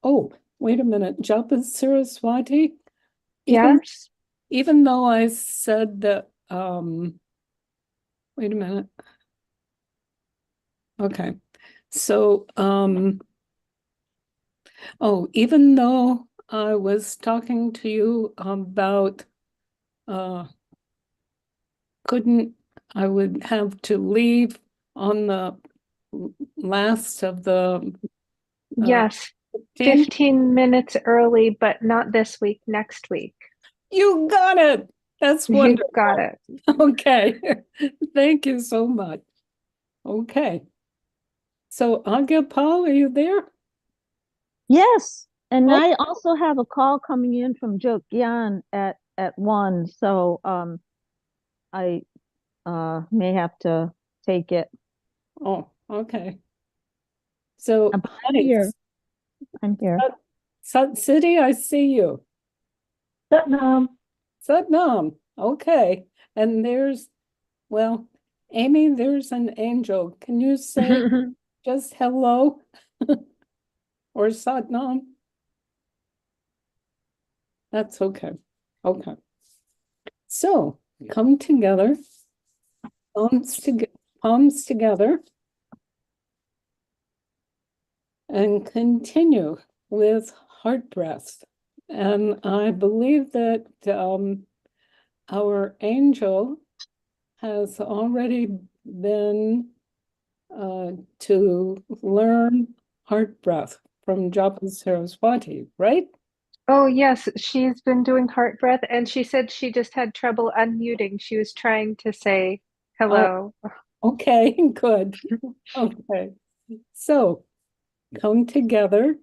Oh, wait a minute. Japa Saraswati? Even Yes. even though I said that, wait a minute. Okay. So, oh, even though I was talking to you about uh couldn't I would have to leave on the last of the uh Yes. 15. 15 minutes early, but not this week, next week. You got it. That's You got wonderful. it. Okay. Thank you so much. Okay. So, Agya Paul, are you there? Yes, and Oh, I also have a call coming in from Gian at 1, so I may have to take it. oh, okay. So, But I'm hi, here. I'm here. Sut City, I see you. Satnam. Satnam. Okay. And there's, well, Amy, there's an angel. Can you say just hello or Satnam? That's okay. Okay. So, come together, palms together, and continue with heart breath. And I believe that our angel has already been to learn heart breath from Japa Saraswati, right? Oh, yes, she's been doing heart breath, and she said she just had trouble unmuting. She was trying to say Oh, hello. okay, good. Okay. So come together,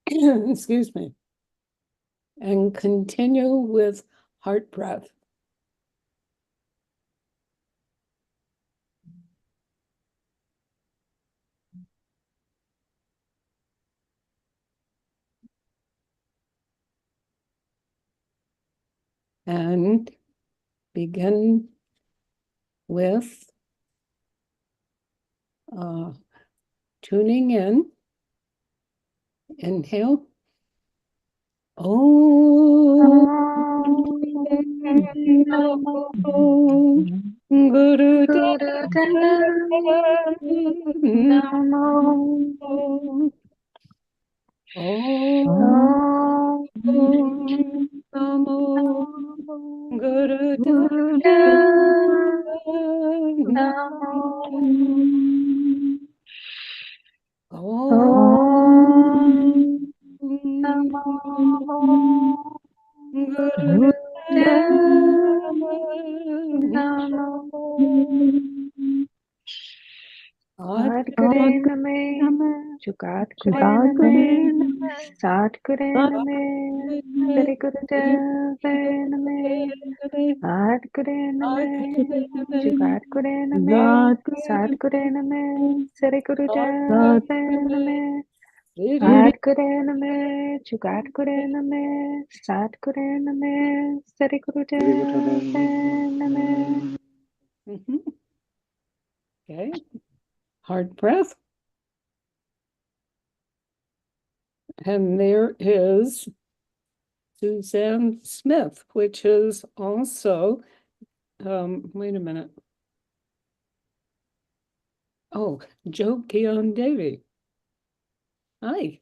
excuse me, and continue with heart breath. And begin with uh, tuning in. Inhale. Oh, Om Namo Guru Gurudev Namo. Om Om Namo Namo Gurudev Gurudev Namo. Om Namo Gurudev Namo. Sadguru Name, Jugadguru Name, Sadguru Name, Sri Gurudev Name, Sadguru Name, Jugadguru Name, Sadguru Name, Sri Gurudev Name, Sadguru Name, Jugadguru Name, Sadguru Name, Sri Gurudev Name. Mhm. Okay, hard breath. And there is Suzanne Smith, which is also, wait a minute. Oh, Joe Keon Davy. Hi,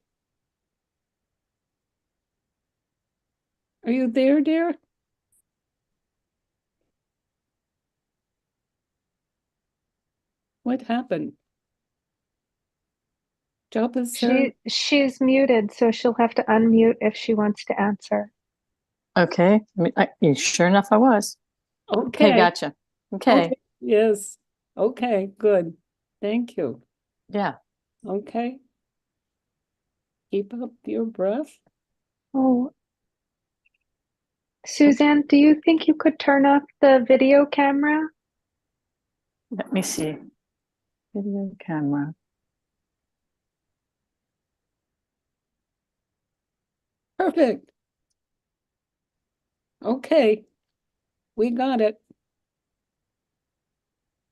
are you there, dear? What happened? Japa Sarah. She's muted, so she'll have to unmute if she wants to answer. Okay. Sure enough, I was. Okay, Okay. gotcha. Okay. Yes. Okay, good. Thank you. Yeah. Okay. Keep up your breath. Oh, Suzanne, do you think you could turn off the video camera? Let me see. Video camera. Perfect. Okay. We got it.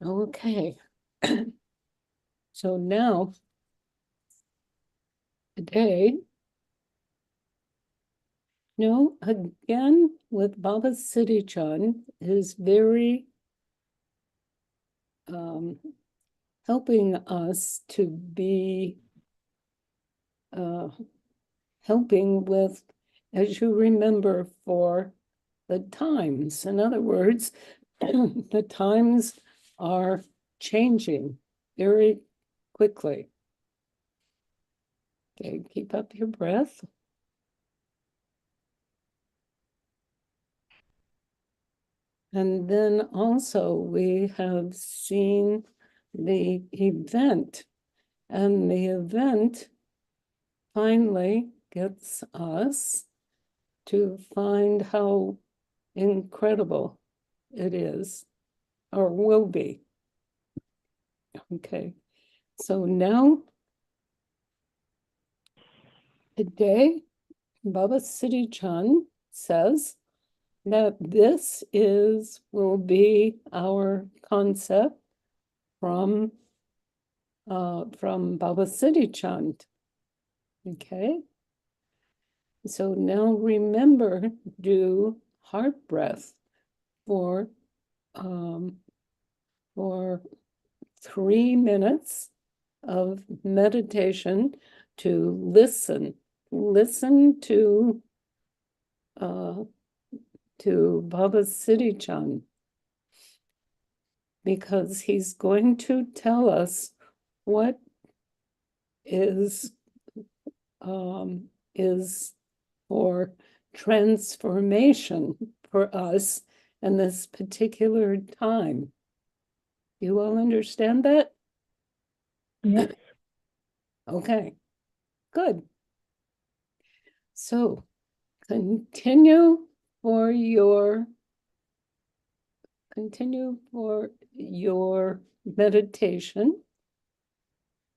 Okay. So now today, again, with Baba Siri Chand is very helping us to be helping with, as you remember, for the times. In other words, the times are changing very quickly. Okay, keep up your breath. And then also we have seen the event, and the event finally gets us to find how incredible it is, or will be. Okay, so now today, Baba Siri Chand says that this will be our concept from Baba Siri Chand. Okay, so now remember, do heart breath for um, for 3 minutes of meditation to listen to Baba Siri Chand, because he's going to tell us what is for transformation for us in this particular time. You all understand that? Yes. Okay, good. So continue for your meditation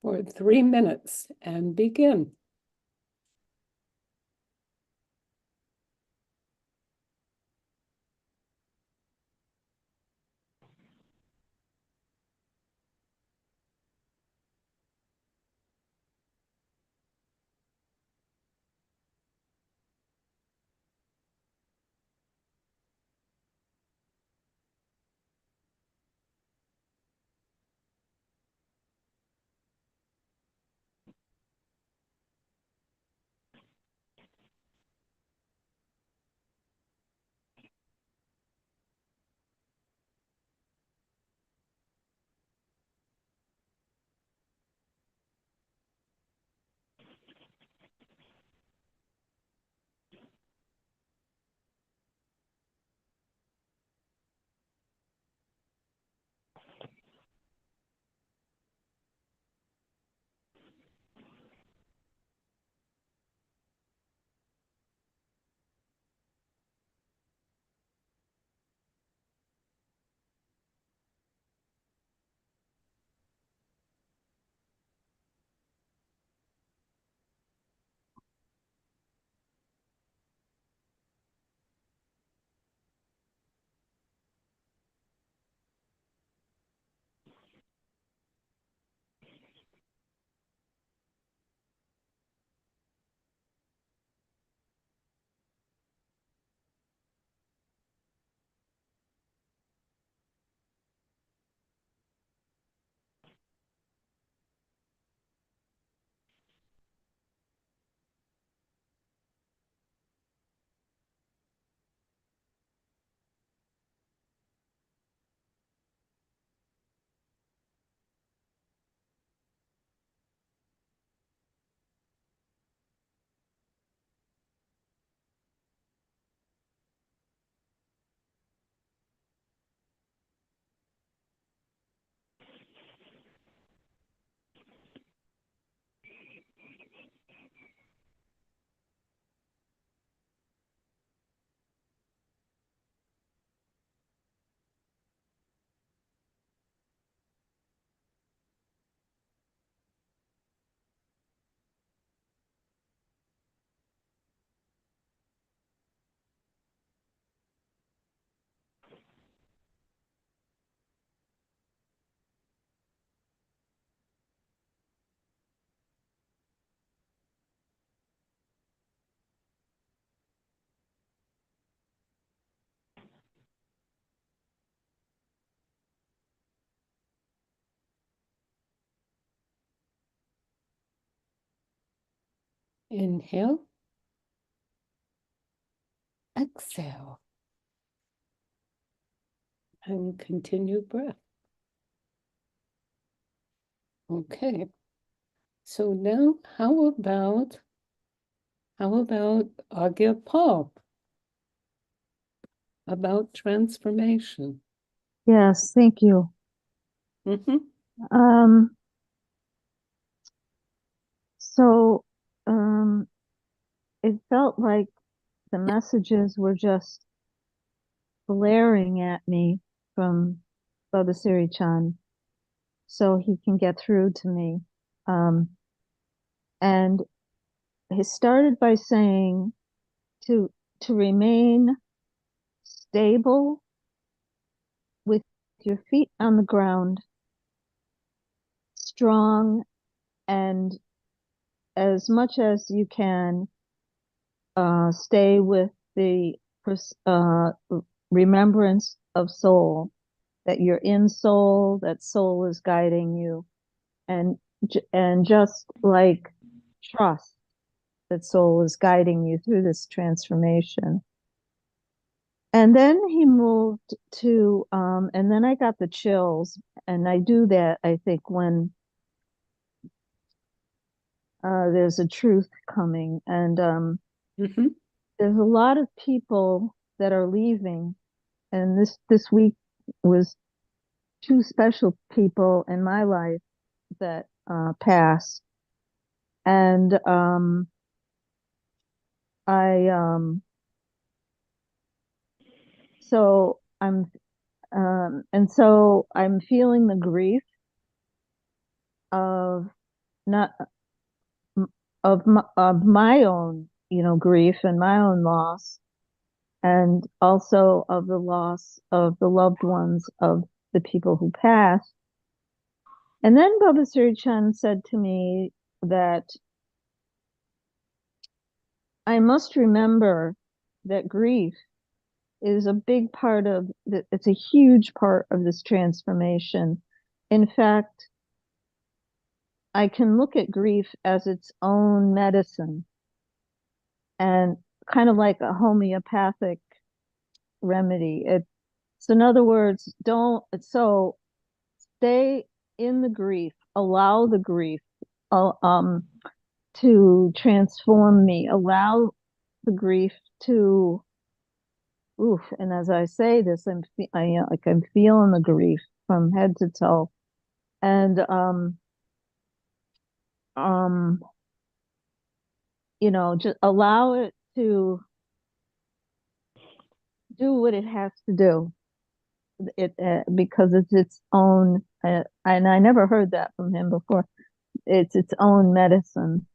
for 3 minutes and begin. Inhale. Exhale. And continue breath. Okay. So now how about Agya Paul about transformation? Yes, thank you. Mm-hmm. Um, so it felt like the messages were just blaring at me from Baba Siri Chand so he can get through to me. Um, and he started by saying to remain stable with your feet on the ground, strong, and as much as you can, stay with the remembrance of soul, that you're in soul, that soul is guiding you, and just like trust that soul is guiding you through this transformation. And then he moved to, and then I got the chills, and I do that, I think, when there's a truth coming. And Mm-hmm. there's a lot of people that are leaving, and this week was two special people in my life that passed. And I so I'm feeling the grief of not of my own, grief and my own loss, and also of the loss of the loved ones of the people who passed. And then Baba Siri Chand said to me that I must remember that grief is a big part of it's a huge part of this transformation. In fact, I can look at grief as its own medicine and kind of like a homeopathic remedy. So in other words, don't so stay in the grief, allow the grief to transform me, allow the grief to oof. And as I say this, like I'm feeling the grief from head to toe. And um just allow it to do what it has to do. Because it's its own, and I never heard that from him before. It's its own medicine,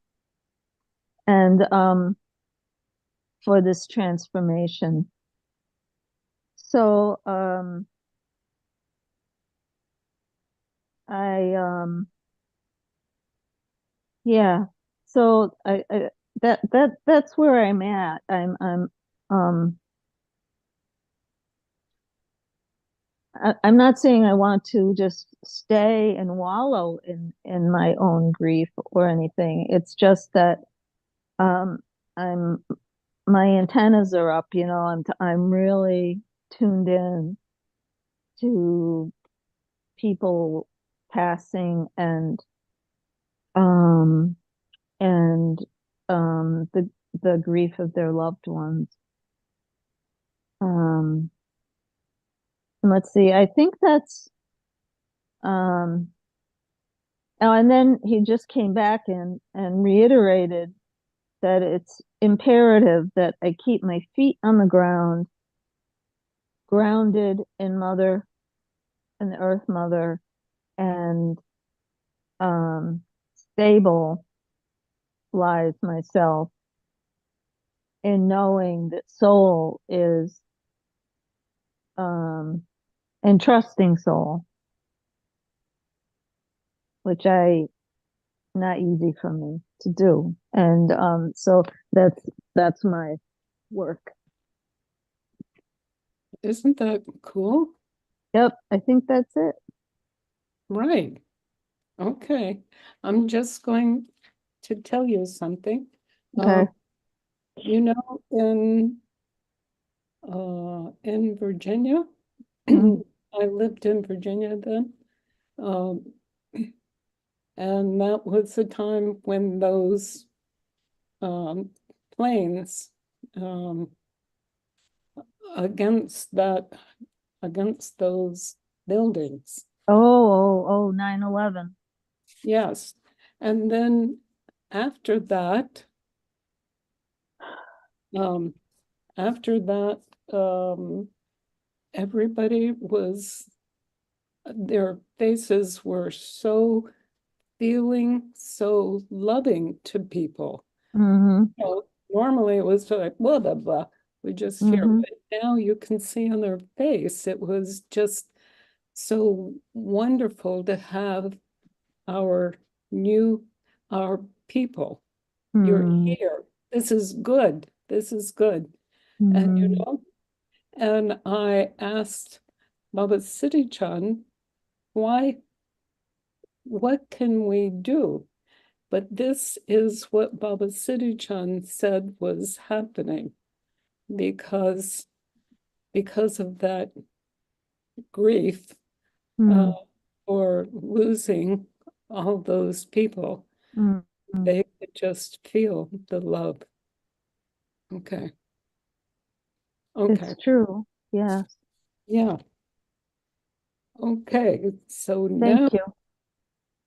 and for this transformation. So I yeah. So that's where I'm at. Um I'm not saying I want to just stay and wallow in my own grief or anything. It's just that um I'm my antennas are up, I'm really tuned in to people passing um and the grief of their loved ones. Um and let's see, I think that's um oh, and then he just came back and reiterated that it's imperative that I keep my feet on the ground, grounded in Mother and the Earth Mother, and um, stabilize myself in knowing that soul is um, and trusting soul, which I not easy for me to do, and so that's my work. Isn't that cool? Yep, I think that's it. Right. Okay. I'm just going to tell you something. Okay. You know, in Virginia, Mhm. I lived in Virginia then. Um, and that was the time when those um, planes um, against that against those buildings. Oh, 9/11. Yes. And then after that, um, after that, everybody was, their faces were so feeling, so loving to people. Mm-hmm. You know, normally it was like, blah, blah, blah. We just hear, Mm-hmm. but now you can see on their face, it was just so wonderful to have our new, our people. You're Mm-hmm. here. This is good. This is good. And you Mm-hmm. know, and I asked Baba Siri Chand, why, what can we do? But this is what Baba Siri Chand said was happening because because of that grief uh, for losing all those people. Mm-hmm. They could just feel the love. Okay. It's Okay. true. Yes. Yeah. Okay. So now, Thank you.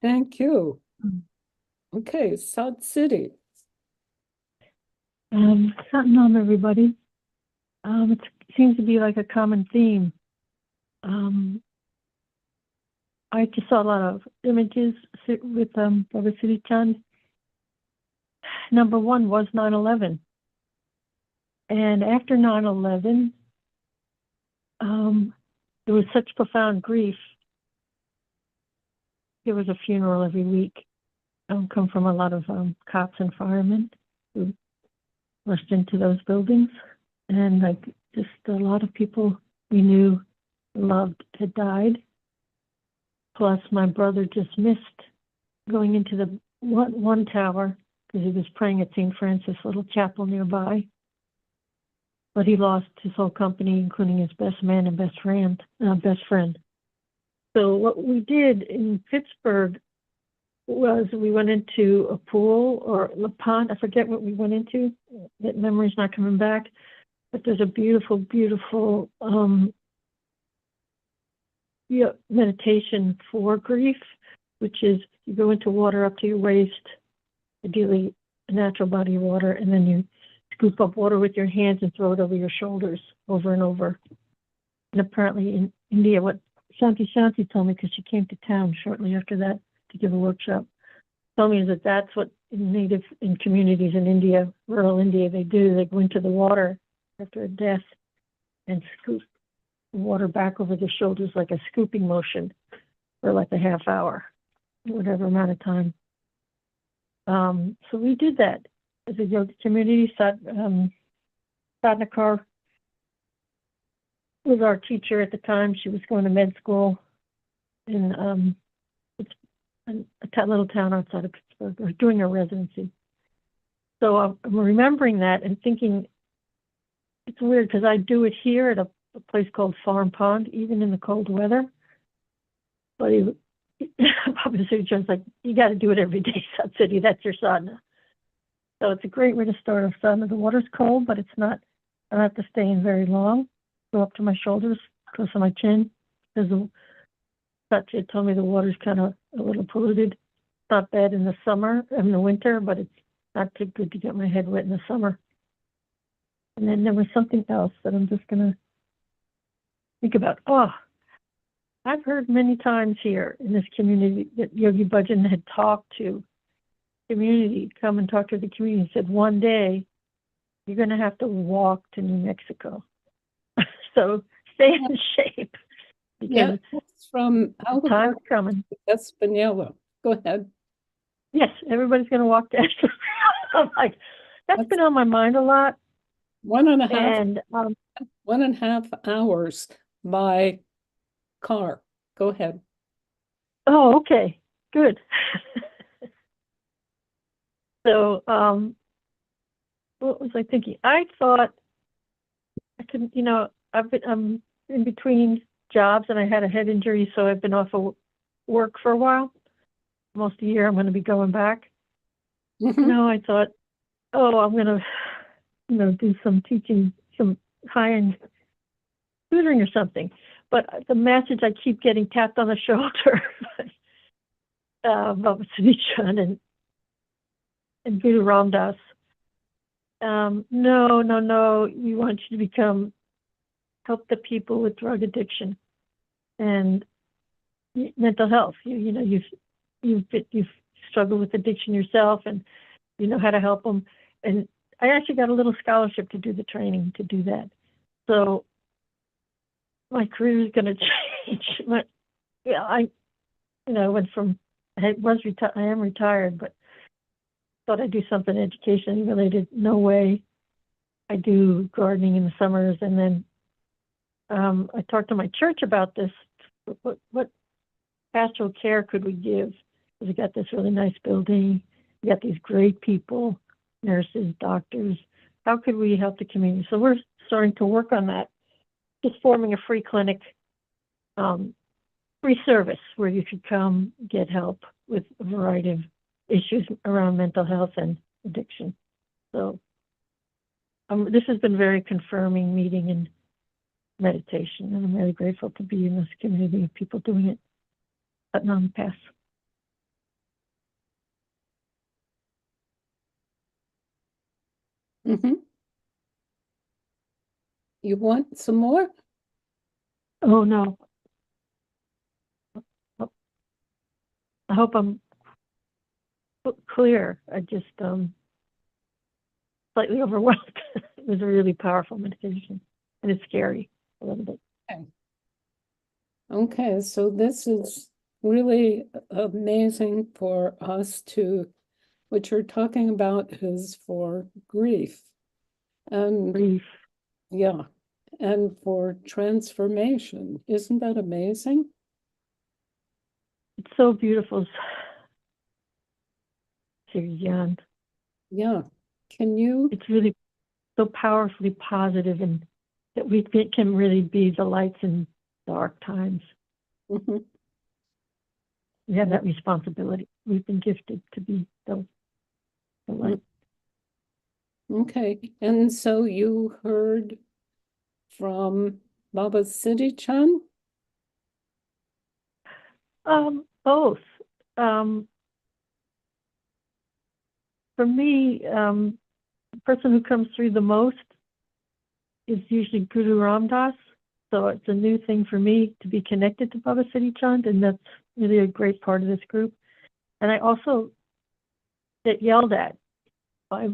thank you. Mm. Okay. South City. Satnam, everybody. It seems to be like a common theme. I just saw a lot of images with Baba Siri Chand. Number one was 9/11. And after 9/11, there was such profound grief. There was a funeral every week. Come from a lot of cops and firemen who rushed into those buildings. And like just a lot of people we knew, loved, had died. Plus, my brother just missed going into the one tower because he was praying at St. Francis little chapel nearby. But he lost his whole company, including his best man and best friend. So what we did in Pittsburgh was we went into a pool or La Pond. I forget what we went into. That memory's not coming back. But there's a beautiful, beautiful meditation for grief, which is you go into water up to your waist, ideally a natural body of water, and then you scoop up water with your hands and throw it over your shoulders over and over. And apparently in India, what Shanti told me, because she came to town shortly after that to give a workshop, told me that that's what in communities in India, rural India, they do. They go into the water after a death and scoop the water back over their shoulders like a scooping motion for like a half hour, whatever amount of time. So we did that as a yoga community. Sadhana Kaur was our teacher at the time. She was going to med school in a little town outside of Pittsburgh, or doing her residency. So I'm remembering that and thinking it's weird because I do it here at a place called Farm Pond, even in the cold weather. But Baba Siri Chand's like, you got to do it every day, South City. That's your sadhana. So it's a great way to start a sadhana. The water's cold, but it's not. I don't have to stay in very long. Go up to my shoulders, close to my chin. Because Satya told me the water's kind of a little polluted. It's not bad in the summer, in the winter, but it's not too good to get my head wet in the summer. And then there was something else that I'm just going to think about. Oh, I've heard many times here in this community that Yogi Bhajan had talked to community, come and talk to the community, and said, one day you're going to have to walk to New Mexico. So stay in shape Yeah, because it's from time's Albuquerque coming. to Espanola. Go ahead. Yes, everybody's going to walk down. I'm like, that's been on my mind a lot. One and a half, And 1.5 hours by car. Go ahead. oh, okay, good. So what was I thinking? I thought I couldn't, I'm in between jobs and I had a head injury, so I've been off of work for a while. Almost a year. I'm going to be going back. Mhm. No, I thought, oh, I'm going to, do some teaching, some high-end tutoring or something. But the message I keep getting tapped on the shoulder by Baba Siri Chand and Guru Ram Das. No, we want you to help the people with drug addiction and mental health. You've struggled with addiction yourself, and you know how to help them. And I actually got a little scholarship to do the training to do that. So my career is going to change. I went from I am retired, but thought I'd do something educationally related. No way. I do gardening in the summers, and then I talked to my church about this. What pastoral care could we give? Because we got this really nice building, we got these great people, nurses, doctors. How could we help the community? So we're starting to work on that. Just forming a free clinic, free service where you could come get help with a variety of issues around mental health and addiction. So this has been very confirming meeting and meditation, and I'm really grateful to be in this community of people doing it at non-pass. Mhm. You want some more? Oh no. I hope I'm clear. I just slightly overwhelmed. It was a really powerful meditation, and it's scary a little bit. Okay, so this is really amazing for us what you're talking about is for grief. And Grief. yeah, and for transformation. Isn't that amazing? It's so beautiful, Gian. Yeah. Can you? It's really so powerfully positive, and that can really be the lights in dark times. Mhm. We have that responsibility. We've been gifted to be the light. Okay, and so you heard from Baba Siri Chand? Both. For me, the person who comes through the most is usually Guru Ram Das. So it's a new thing for me to be connected to Baba Siri Chand, and that's really a great part of this group. And I also get yelled at by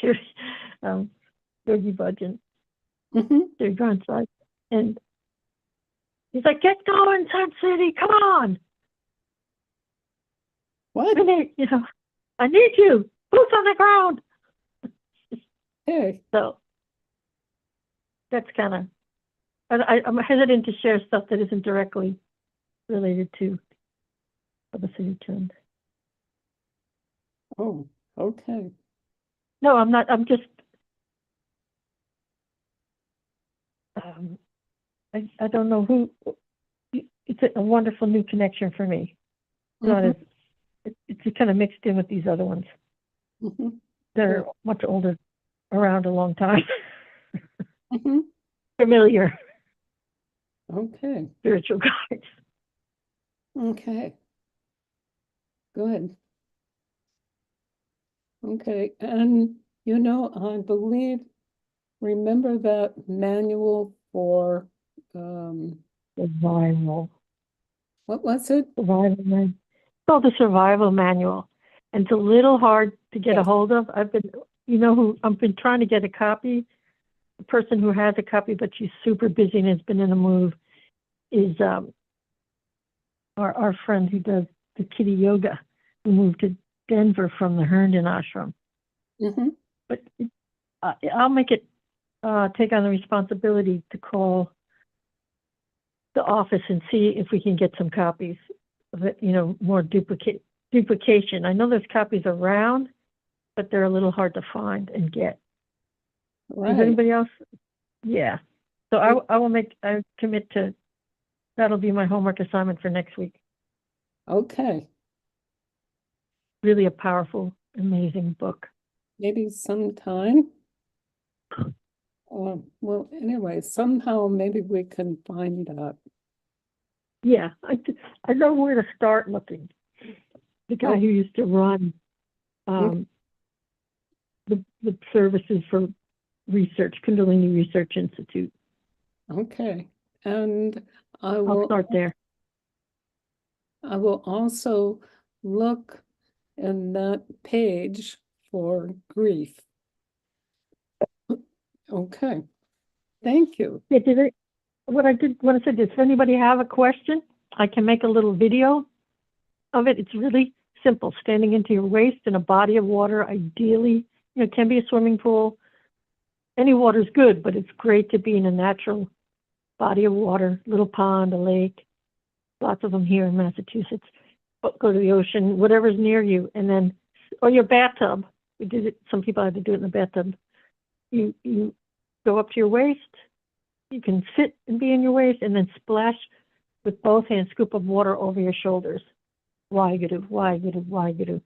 Yogi Bhajan, their grandson, and he's like, "Get going, Sun City! Come on! What? I need you. Boots on the ground." Hey. So that's kind of. I'm hesitant to share stuff that isn't directly related to Baba Siri Chand. Oh, okay. No, I'm not. I'm just. I don't know who. It's a wonderful new connection for me. Not as it's kind of mixed in with these other ones. They're much older, around a long time. Familiar. Okay. Spiritual guides. Okay. Good. Okay, and I believe, remember that manual for Survival. what was it? Survival manual. It's called the survival manual, and it's a little hard to get a hold of. I've been trying to get a copy. The person who has a copy, but she's super busy and has been in a move, is our friend who does the kitty yoga, who moved to Denver from the Herndon ashram. But I'll make it take on the responsibility to call the office and see if we can get some copies of it, more duplication. I know there's copies around, but they're a little hard to find and get. Does Right, anybody else? Yeah. So I will I commit to, that'll be my homework assignment for next week. okay. Really a powerful, amazing book. Maybe sometime. Well, anyway, somehow maybe we can find that. Yeah, I know where to start looking. The guy Oh. who used to run the services for research, Kundalini Research Institute. Okay, and I I'll will start there. also look in that page for grief. Okay, thank you. Yeah, what I said, does anybody have a question? I can make a little video of it. It's really simple. Standing into your waist in a body of water, ideally, it can be a swimming pool. Any water's good, but it's great to be in a natural body of water, little pond, a lake. Lots of them here in Massachusetts. But go to the ocean, whatever's near you, and then, or your bathtub. We did it. Some people had to do it in the bathtub. You go up to your waist. You can sit and be in your waist, and then splash with both hands, scoop of water over your shoulders. Waheguru, Waheguru, Waheguru.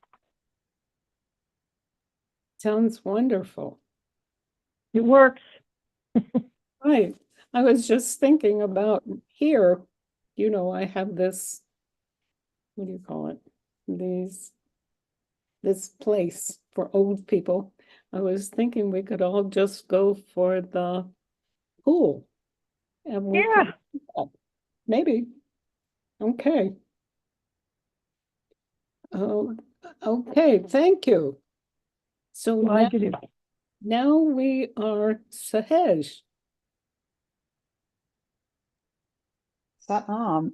Sounds wonderful. It works. Right. I was just thinking about here, I have this, what do you call it? This place for old people. I was thinking we could all just go for the pool. And we Yeah. could, maybe. Okay. Oh, okay, thank you. So Waheguru. now we are Sahej. I'm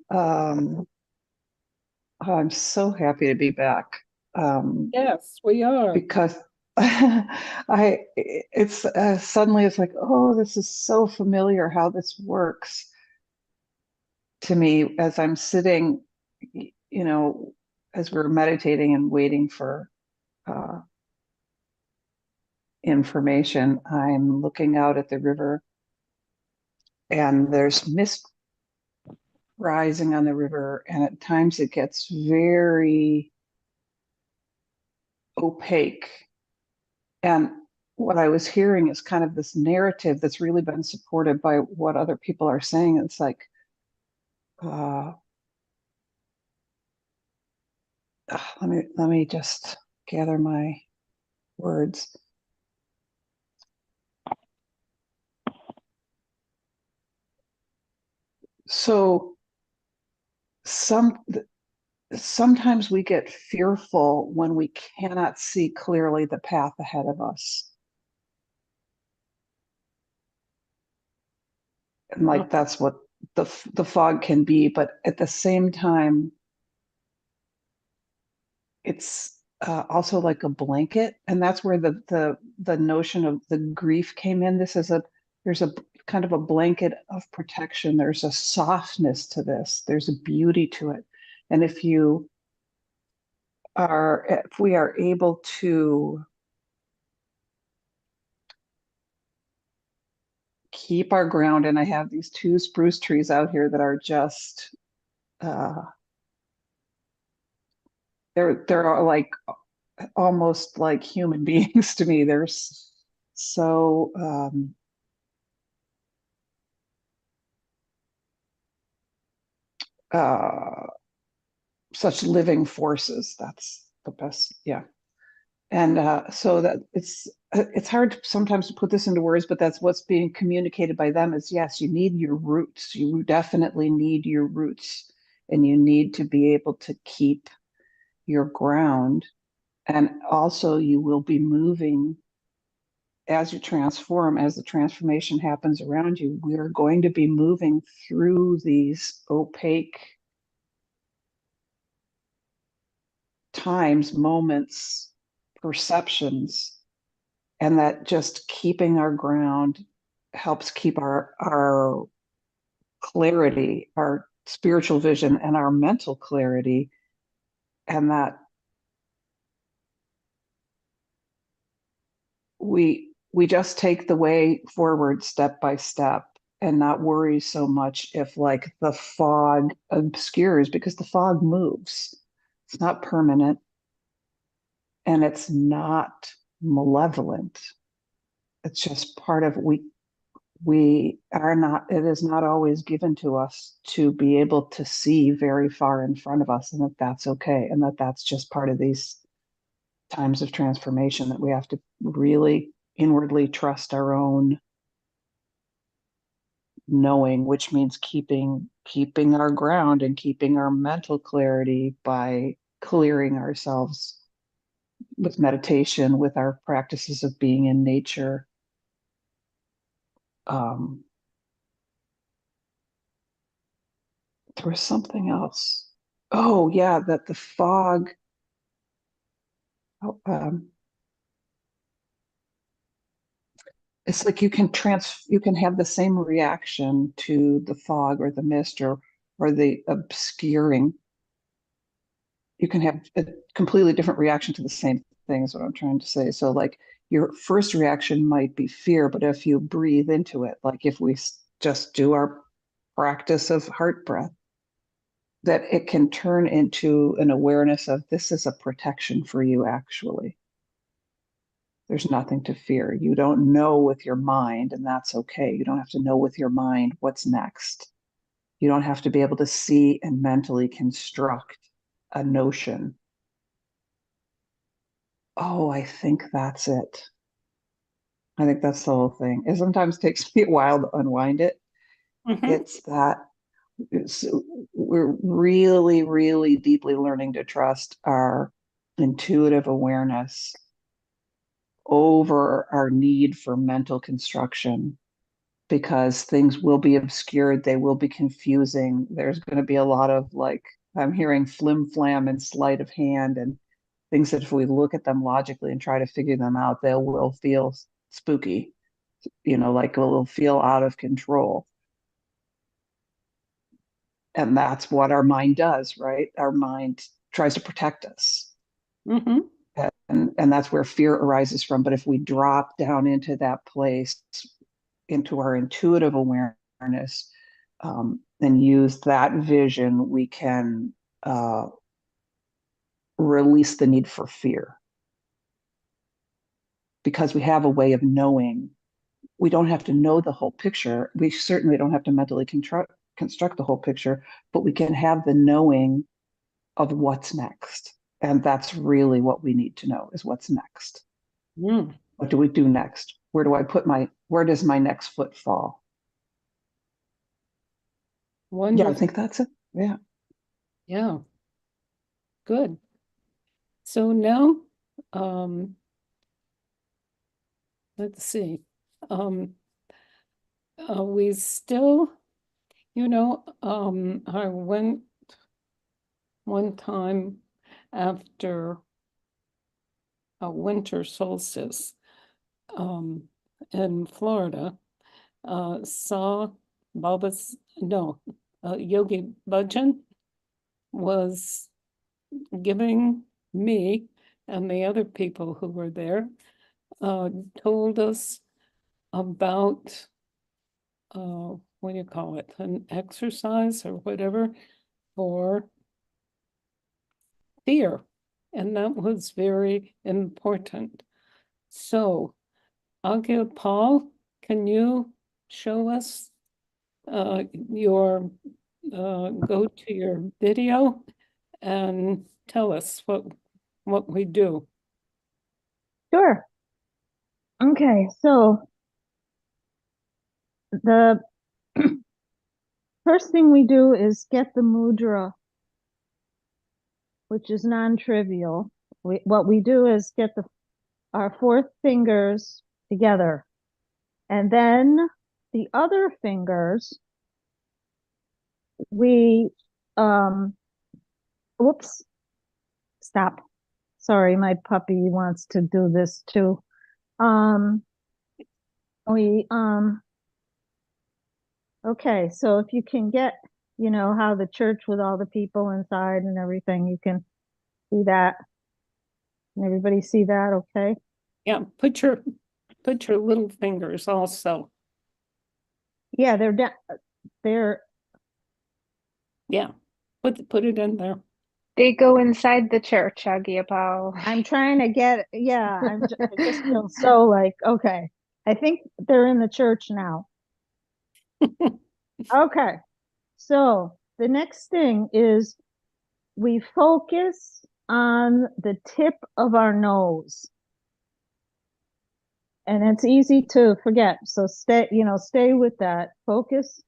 so happy to be back. Yes, we are. Because it's suddenly it's like, oh, this is so familiar how this works to me as I'm sitting, as we're meditating and waiting for information. I'm looking out at the river and there's mist rising on the river, and at times it gets very opaque. And what I was hearing is kind of this narrative that's really been supported by what other people are saying. It's like, let me just gather my words. So sometimes we get fearful when we cannot see clearly the path ahead of us. And like that's what the fog can be, but at the same time, it's also like a blanket, and that's where the notion of the grief came in. There's a kind of a blanket of protection. There's a softness to this. There's a beauty to it, and if we are able to keep our ground, and I have these two spruce trees out here that are just they're like almost like human beings to me. They're so such living forces. That's the best. Yeah. And so that it's hard sometimes to put this into words, but that's what's being communicated by them is, yes, you need your roots. You definitely need your roots, and you need to be able to keep your ground. And also you will be moving as you transform, as the transformation happens around you. We are going to be moving through these opaque times, moments, perceptions, and that just keeping our ground helps keep our clarity, our spiritual vision, and our mental clarity. And that we just take the way forward step by step and not worry so much if like the fog obscures, because the fog moves. It's not permanent and it's not malevolent. It's just part of we are not, it is not always given to us to be able to see very far in front of us, and that that's okay, and that that's just part of these times of transformation, that we have to really inwardly trust our own knowing, which means keeping our ground and keeping our mental clarity by clearing ourselves with meditation, with our practices of being in nature. Um, there was something else. Oh yeah, that the fog. Oh, it's like you can have the same reaction to the fog or the mist or the obscuring. You can have a completely different reaction to the same thing, is what I'm trying to say. So like your first reaction might be fear, but if you breathe into it, like if we just do our practice of heart breath, that it can turn into an awareness of this is a protection for you, actually. There's nothing to fear. You don't know with your mind, and that's okay. You don't have to know with your mind what's next. You don't have to be able to see and mentally construct a notion. Oh, I think that's it. I think that's the whole thing. It sometimes takes me a while to unwind it. Mhm. It's that it's, we're really, really deeply learning to trust our intuitive awareness over our need for mental construction, because things will be obscured, they will be confusing. There's going to be a lot of like, I'm hearing flim flam and sleight of hand and things that if we look at them logically and try to figure them out, they will feel spooky, like it will feel out of control. And that's what our mind does, right? Our mind tries to protect us. Mhm. And that's where fear arises from. But if we drop down into that place, into our intuitive awareness, and use that vision, we can release the need for fear, because we have a way of knowing. We don't have to know the whole picture. We certainly don't have to mentally construct the whole picture, but we can have the knowing of what's next. And that's really what we need to know, is what's next. Mm. What do we do next? Where does my next foot fall? Yeah, I Wonderful. think that's it. Yeah. Yeah, good. So now, um, let's see. Um, we still, I went one time after a winter solstice, um, in Florida, saw no, Yogi Bhajan was giving me and the other people who were there, told us about, what do you call it, an exercise or whatever for fear. And that was very important. So I'll give Paul, can you show us go to your video and tell us what we do? Sure. Okay, so the first thing we do is get the mudra, which is non-trivial. What we do is get our four fingers together, and then the other fingers, we, whoops, stop. Sorry, my puppy wants to do this too. We, okay, so if you can get, how the church with all the people inside and everything, you can see that. Can everybody see that? Okay. Yeah, put your Put your little fingers also. Yeah, they're Yeah, put it in there. They go inside the church, Aggiapao. I'm trying to get, yeah, I just feel so like, okay, I think they're in the church now. Okay, so the next thing is we focus on the tip of our nose. And it's easy to forget. So stay with that. Focus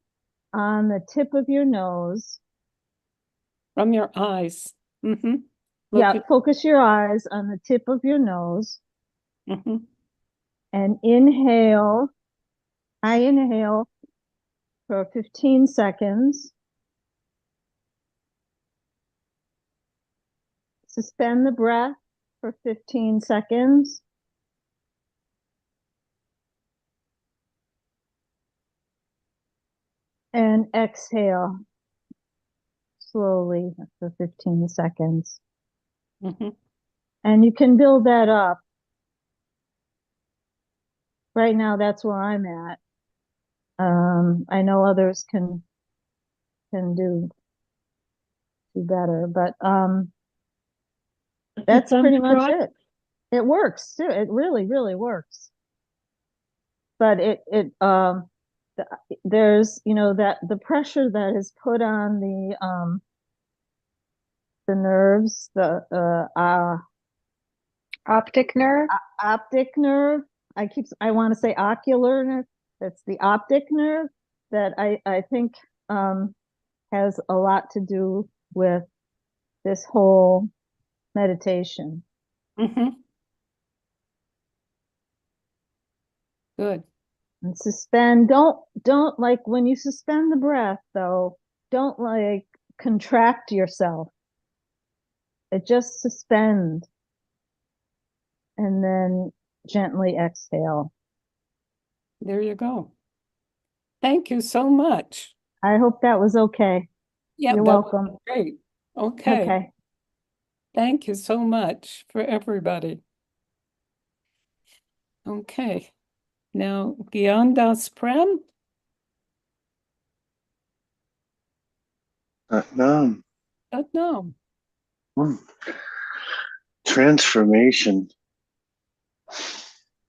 on the tip of your nose. From your eyes. Mm-hmm. Yeah, focus your eyes on the tip of your nose Mm-hmm. and inhale. I inhale for 15 seconds. Suspend the breath for 15 seconds. And exhale slowly for 15 seconds. Mm-hmm. And you can build that up. Right now, that's where I'm at. I know others can do better, but that's pretty much it. It works too. It really, really works. But there's that the pressure that is put on the nerves, the Optic nerve? optic nerve. I want to say ocular nerve. That's the optic nerve that I think has a lot to do with this whole meditation. Mm-hmm. Good. And suspend. Don't like when you suspend the breath though, don't like contract yourself. It just suspend and then gently exhale. There you go. Thank you so much. I hope that was okay. Yeah, You're that was welcome. great. Okay. Okay. Thank you so much for everybody. Okay. Now, Gian Das Prem. No. No. Transformation.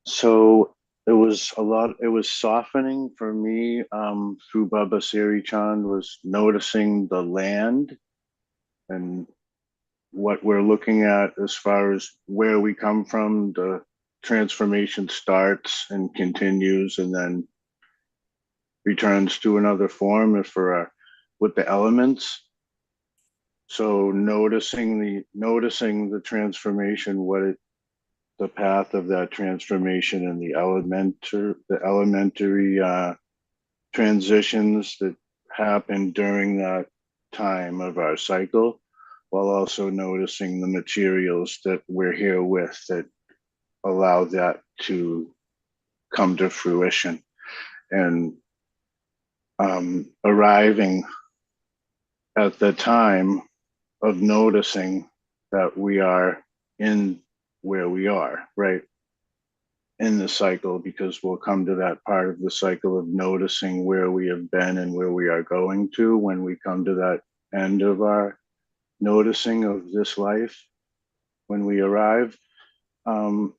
So it was softening for me through Baba Siri Chand, was noticing the land and what we're looking at as far as where we come from. The transformation starts and continues and then returns to another form with the elements. So noticing the transformation, the path of that transformation and the elementary transitions that happen during that time of our cycle, while also noticing the materials that we're here with that allow that to come to fruition, and arriving at the time of noticing that we are in where we are, right? In the cycle, because we'll come to that part of the cycle of noticing where we have been and where we are going to when we come to that end of our noticing of this life when we arrive.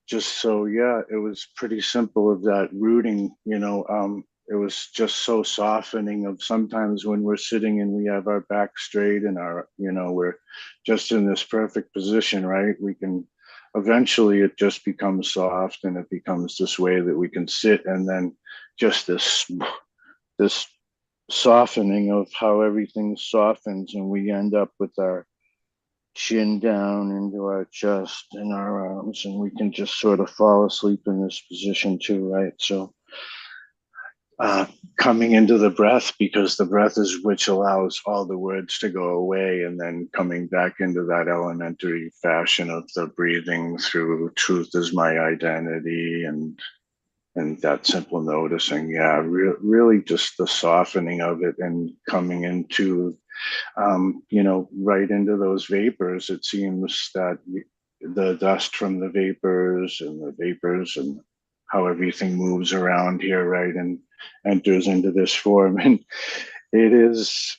Just so, yeah, it was pretty simple of that rooting, it was just so softening of sometimes when we're sitting and we have our back straight and we're just in this perfect position, right? We can eventually it just becomes soft and it becomes this way that we can sit, and then just this softening of how everything softens, and we end up with our chin down into our chest and our arms, and we can just sort of fall asleep in this position too, right? So coming into the breath, because the breath is which allows all the words to go away, and then coming back into that elementary fashion of the breathing through truth is my identity, and that simple noticing. Yeah, really just the softening of it and coming into right into those vapors. It seems that the dust from the vapors and how everything moves around here, right, and enters into this form. And it is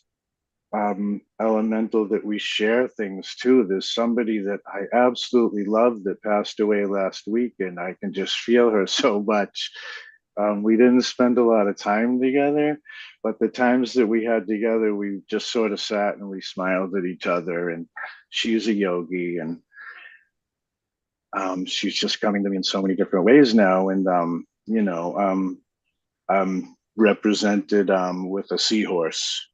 elemental that we share things too. There's somebody that I absolutely love that passed away last week, and I can just feel her so much. We didn't spend a lot of time together, but the times that we had together, we just sort of sat and we smiled at each other. And she's a yogi, and she's just coming to me in so many different ways now. And I'm represented with a seahorse,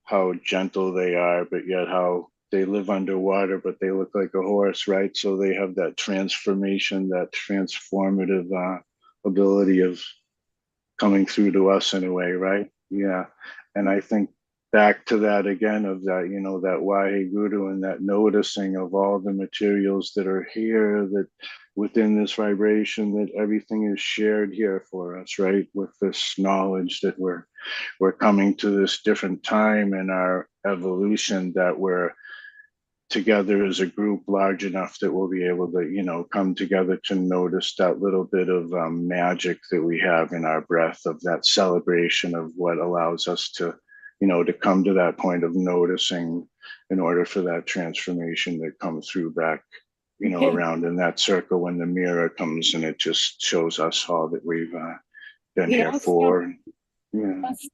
how gentle they are, but yet how they live underwater, but they look like a horse, right? So they have that transformation, that transformative ability of coming through to us in a way, right? Yeah. And I think back to that again of that, that Waheguru and that noticing of all the materials that are here, that within this vibration, that everything is shared here for us, right? With this knowledge that we're coming to this different time in our evolution, that we're together as a group large enough that we'll be able to, come together to notice that little bit of magic that we have in our breath, of that celebration of what allows us to, to come to that point of noticing in order for that transformation to come through back, Okay. around in that circle when the mirror comes and it just shows us all that we've been He here also for. Yeah. asked,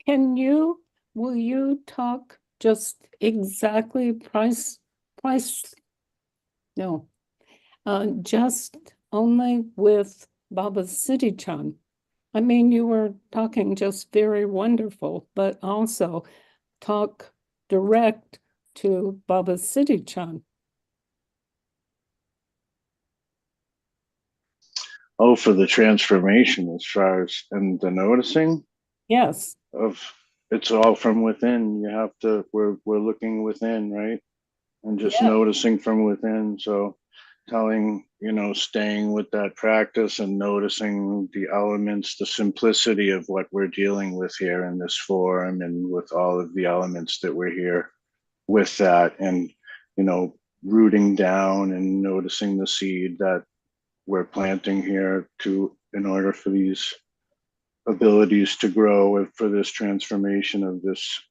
will you talk just exactly no, just only with Baba Siri Chand? I mean, you were talking just very wonderful, but also talk direct to Baba Siri Chand. Oh, for the transformation as far as and the noticing Yes, of it's all from within. You have to we're looking within, right? And just yeah, noticing from within. So telling, staying with that practice and noticing the elements, the simplicity of what we're dealing with here in this forum, and with all of the elements that we're here with that, and rooting down and noticing the seed that we're planting here to in order for these abilities to grow and for this transformation of this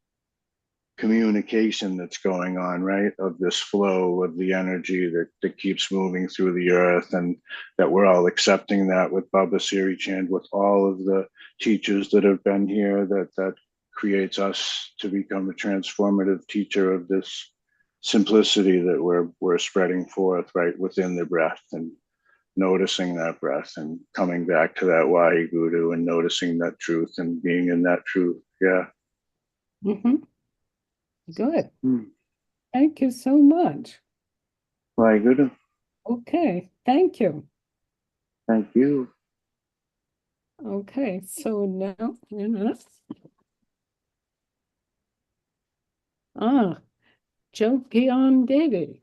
communication that's going on, right? Of this flow of the energy that keeps moving through the earth, and that we're all accepting that with Baba Siri Chand, with all of the teachers that have been here, that creates us to become a transformative teacher of this simplicity that we're spreading forth right within the breath, and noticing that breath and coming back to that Waheguru and noticing that truth and being in that truth. Yeah. mm-hmm. Good. Hmm. Thank you so much. Waheguru. Okay, thank you. Thank you. Okay, so now, Gian Davy.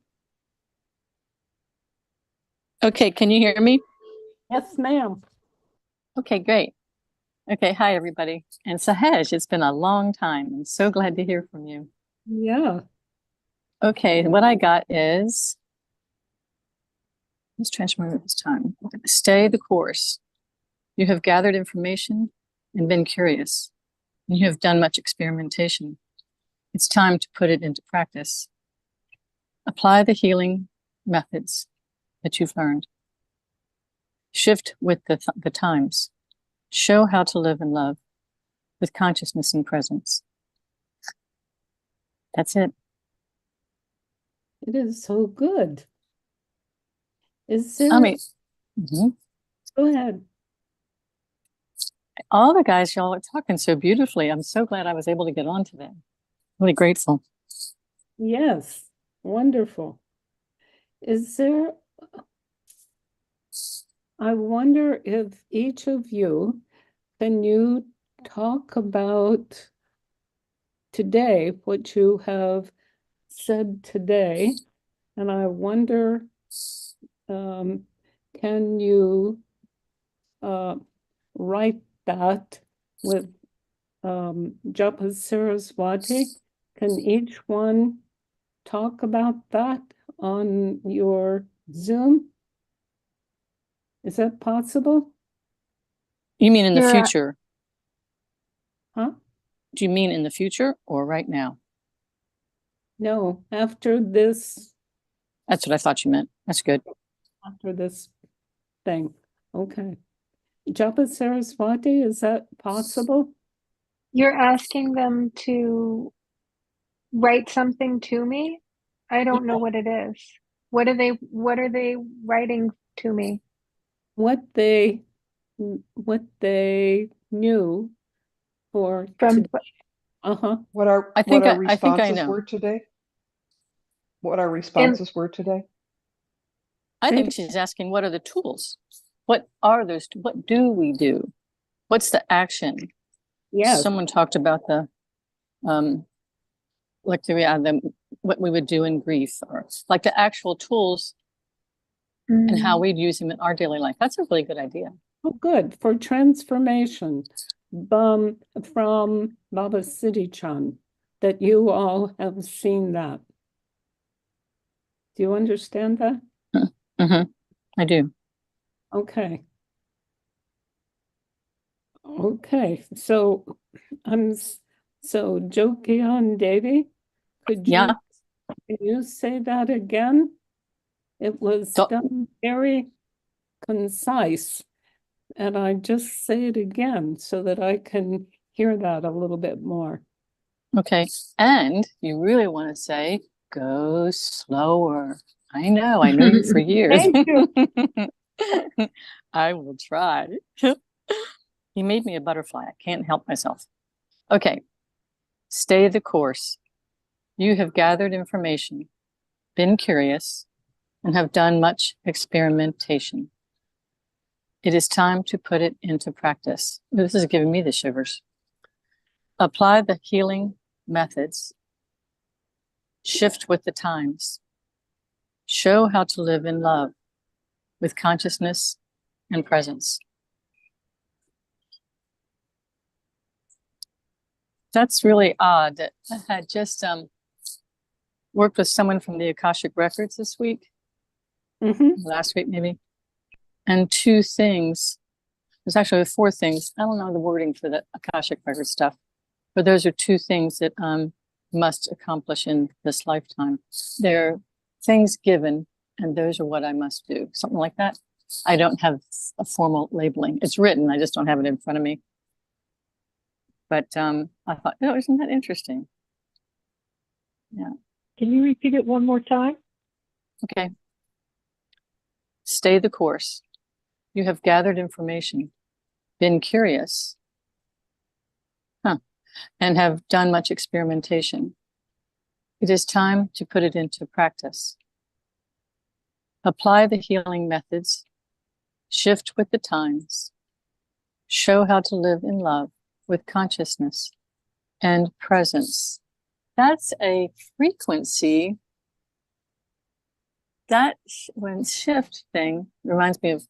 Okay, can you hear me? Yes, ma'am. Okay, great. Okay, hi everybody. And Sahaj, it's been a long time. I'm so glad to hear from you. Yeah. Okay, what I got is, let's transform at this time. Stay the course. You have gathered information and been curious, and you have done much experimentation. It's time to put it into practice. Apply the healing methods that you've learned. Shift with the times. Show how to live and love with consciousness and presence. That's it. It is so good. Is there, Mhm. go ahead. All the guys, y'all are talking so beautifully. I'm so glad I was able to get on today. Really grateful. Yes, wonderful. Is there, I wonder if each of you, can you talk about today, what you have said today? And I wonder, can you write that with Japa Saraswati? Can each one talk about that on your Zoom? Is that possible? You mean in the You're- future? Huh? Do you mean in the future or right now? No, after this That's what I thought you meant. That's good. thing. Okay. Japa Saraswati, is that possible? You're asking them to write something to me? I don't know what it is. What are they writing to me? What they knew for From today. Uh-huh. What our I think I know. responses were today? What our responses were today? I Say think it she's asking, what are the tools? What are those? What do we do? What's the action? Yes. Someone talked about the, like what we would do in grief, or like the actual tools and how we'd use them in our daily life. That's a really good idea. Oh, good. For transformation from Baba Siri Chand, that you all have seen that. Do you understand that? Mm-hmm. I do. Okay. Okay. So so Jokian Devi, could you Yeah. can you say that again? It was So- done very concise. And I just say it again so that I can hear that a little bit more. Okay. And you really want to say, go slower. I know you for years. Thank you. I will try. He made me a butterfly. I can't help myself. Okay. Stay the course. You have gathered information, been curious, and have done much experimentation. It is time to put it into practice. This is giving me the shivers. Apply the healing methods. Shift with the times. Show how to live in love with consciousness and presence. That's really odd that I had just worked with someone from the Akashic Records this week, last week maybe, and two things. There's actually four things. I don't know the wording for the Akashic Record stuff, but those are two things that must accomplish in this lifetime. They're things given, and those are what I must do. Something like that. I don't have a formal labeling. It's written. I just don't have it in front of me. But I thought, oh, isn't that interesting? Yeah. Can you repeat it one more time? Okay. Stay the course. You have gathered information, been curious, and have done much experimentation. It is time to put it into practice. Apply the healing methods, shift with the times, show how to live in love with consciousness and presence. That's a frequency. That when shift thing reminds me of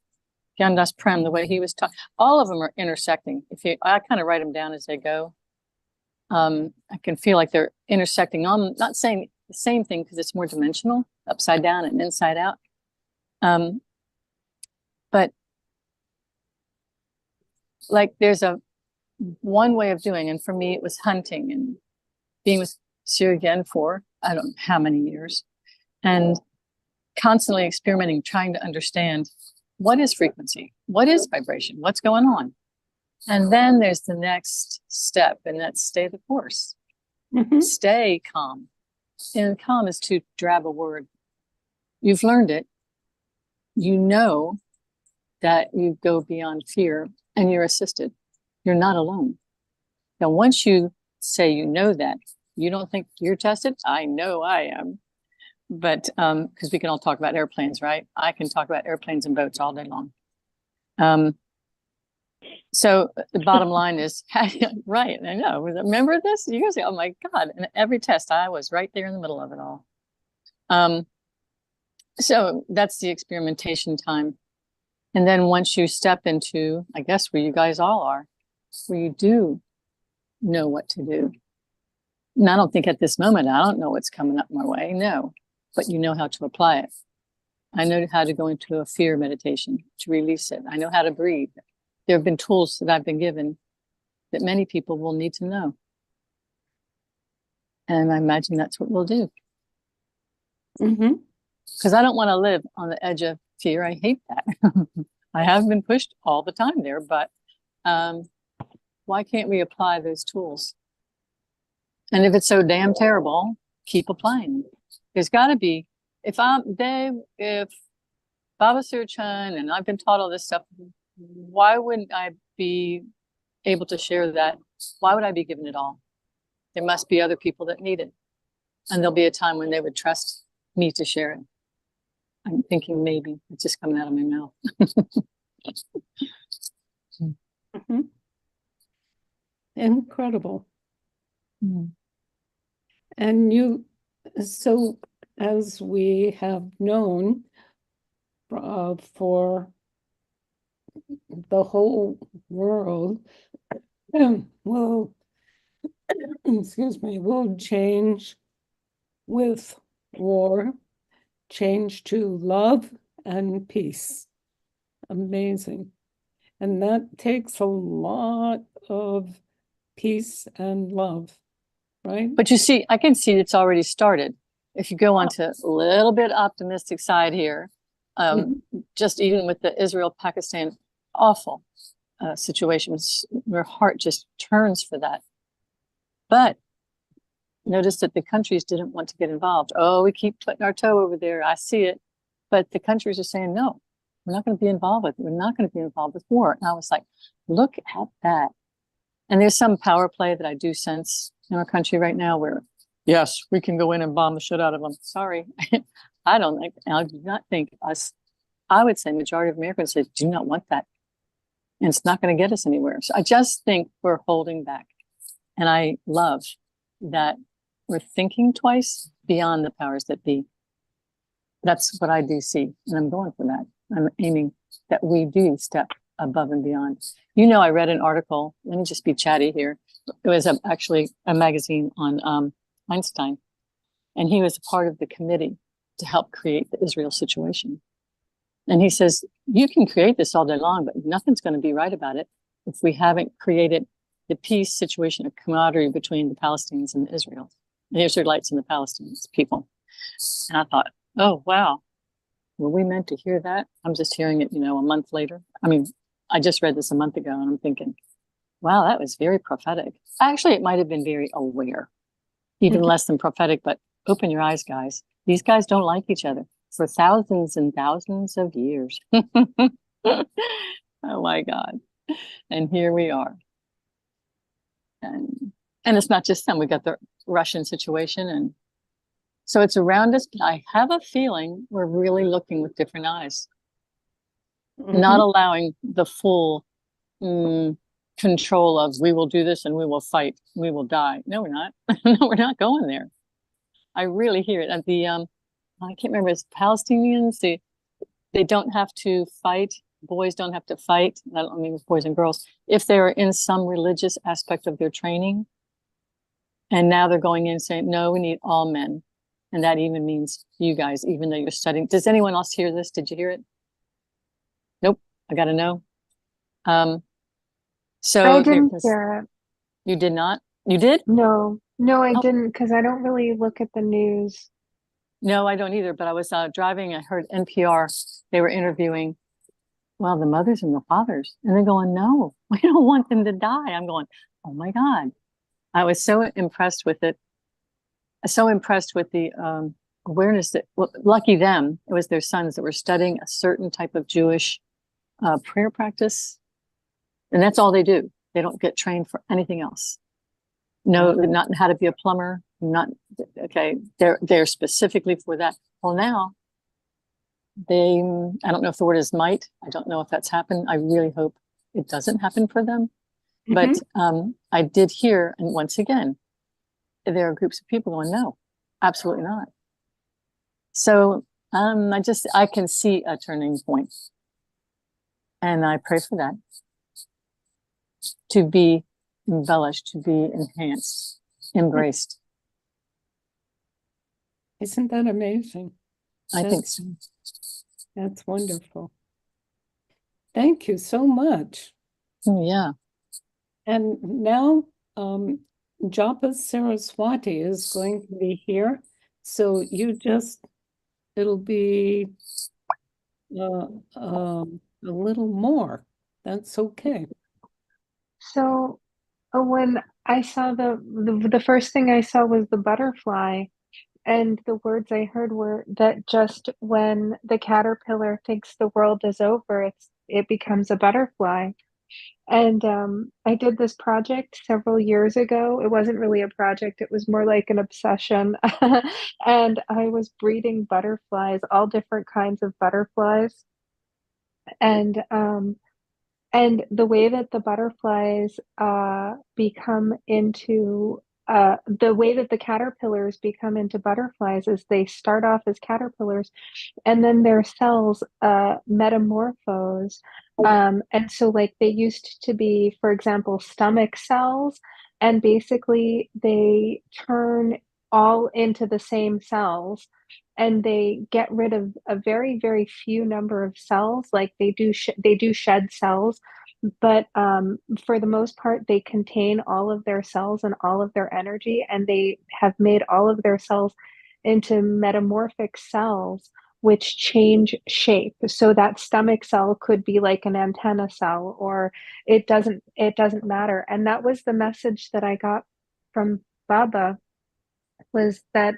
Gian Prem, the way he was talking. All of them are intersecting. I kind of write them down as they go. I can feel like they're intersecting. I'm not saying the same thing because it's more dimensional, upside down and inside out. But like there's one way of doing, and for me it was hunting and being with Siri again for I don't know how many years, and constantly experimenting, trying to understand what is frequency, what is vibration, what's going on. And then there's the next step, and that's stay the course. Stay calm. And calm is to drab a word. You've learned it. You know that you go beyond fear and you're assisted. You're not alone. Now, once you say you know that, you don't think you're tested? I know I am. But because we can all talk about airplanes, right? I can talk about airplanes and boats all day long. So the bottom line is, right, I know. Remember this? You guys say, oh my God. And every test, I was right there in the middle of it all. So that's the experimentation time. And then once you step into, I guess, where you guys all are, where you do know what to do. And I don't think at this moment, I don't know what's coming up my way. No, but you know how to apply it. I know how to go into a fear meditation to release it. I know how to breathe. there have been tools that I've been given that many people will need to know. And I imagine that's what we'll do. Mm-hmm. Because I don't want to live on the edge of fear. I hate that. I have been pushed all the time there, but why can't we apply those tools? And if it's so damn terrible, keep applying them. There's got to be, if Baba Siri Chand and I've been taught all this stuff, why wouldn't I be able to share that? Why would I be given it all? There must be other people that need it. And there'll be a time when they would trust me to share it. I'm thinking maybe it's just coming out of my mouth. Mm-hmm. Incredible. Mm. And so as we have known for the whole world, will, excuse me, will change with war, change to love and peace. Amazing. And that takes a lot of peace and love, right? But you see, I can see it's already started. If you go on to a little bit optimistic side here, just even with the Israel-Pakistan awful situations, your heart just turns for that. But notice that the countries didn't want to get involved. Oh, we keep putting our toe over there. I see it. But the countries are saying, no, we're not going to be involved with it. We're not going to be involved with war. And I was like, look at that. And there's some power play that I do sense in our country right now where, yes, we can go in and bomb the shit out of them. Sorry. I do not think us, I would say majority of Americans do not want that. And it's not going to get us anywhere. So I just think we're holding back. And I love that we're thinking twice beyond the powers that be. That's what I do see. And I'm going for that. I'm aiming that we do step above and beyond. You know, I read an article, let me just be chatty here. It was actually a magazine on Einstein. And he was a part of the committee to help create the Israel situation. And he says, you can create this all day long, but nothing's going to be right about it if we haven't created the peace situation, a camaraderie between the Palestinians and Israel, the Israelites and the Palestinians people. And I thought, oh, wow, were we meant to hear that? I'm just hearing it, a month later. I mean, I just read this a month ago and I'm thinking, wow, that was very prophetic. Actually, it might have been very aware, even less than prophetic, but open your eyes, guys. These guys don't like each other for thousands and thousands of years. Oh my God. And here we are. And it's not just them. We got the Russian situation. And so it's around us, but I have a feeling we're really looking with different eyes, not allowing the full control of we will do this and we will fight, we will die. No, we're not. No, we're not going there. I really hear it. At the I can't remember, it's Palestinians, they don't have to fight. Boys don't have to fight. I don't mean boys and girls. If they're in some religious aspect of their training, and now they're going in saying, no, we need all men. And that even means you guys, even though you're studying. Does anyone else hear this? Did you hear it? Nope. I got to know. So I didn't hear it. You did not? You did? No, I didn't, because I don't really look at the news. No, I don't either. But I was driving. I heard NPR. They were interviewing, well, the mothers and the fathers. And they're going, no, we don't want them to die. I'm going, oh my God. I was so impressed with it. So impressed with the awareness that, well, lucky them, it was their sons that were studying a certain type of Jewish prayer practice. And that's all they do. They don't get trained for anything else. No, not how to be a plumber. Okay. They're specifically for that. Well, now I don't know if the word is might. I don't know if that's happened. I really hope it doesn't happen for them. But I did hear, and once again, there are groups of people going, no, absolutely not. So I can see a turning point. And I pray for that to be embellished, to be enhanced, embraced. Isn't that amazing? I think so. That's wonderful. Thank you so much. Oh, yeah. And now Japa Saraswati is going to be here. So it'll be a little more. That's okay. So when I saw the first thing I saw was the butterfly, and the words I heard were that just when the caterpillar thinks the world is over, it becomes a butterfly. And I did this project several years ago. It wasn't really a project, it was more like an obsession. And I was breeding butterflies, all different kinds of butterflies. And the way that the butterflies become into the way that the caterpillars become into butterflies is they start off as caterpillars and then their cells metamorphose. And so, like, they used to be, for example, stomach cells, and basically they turn all into the same cells and they get rid of a very, very few number of cells. Like they do shed cells, but for the most part, they contain all of their cells and all of their energy, and they have made all of their cells into metamorphic cells which change shape. So that stomach cell could be like an antenna cell, or it doesn't matter. And that was the message that I got from Baba, was that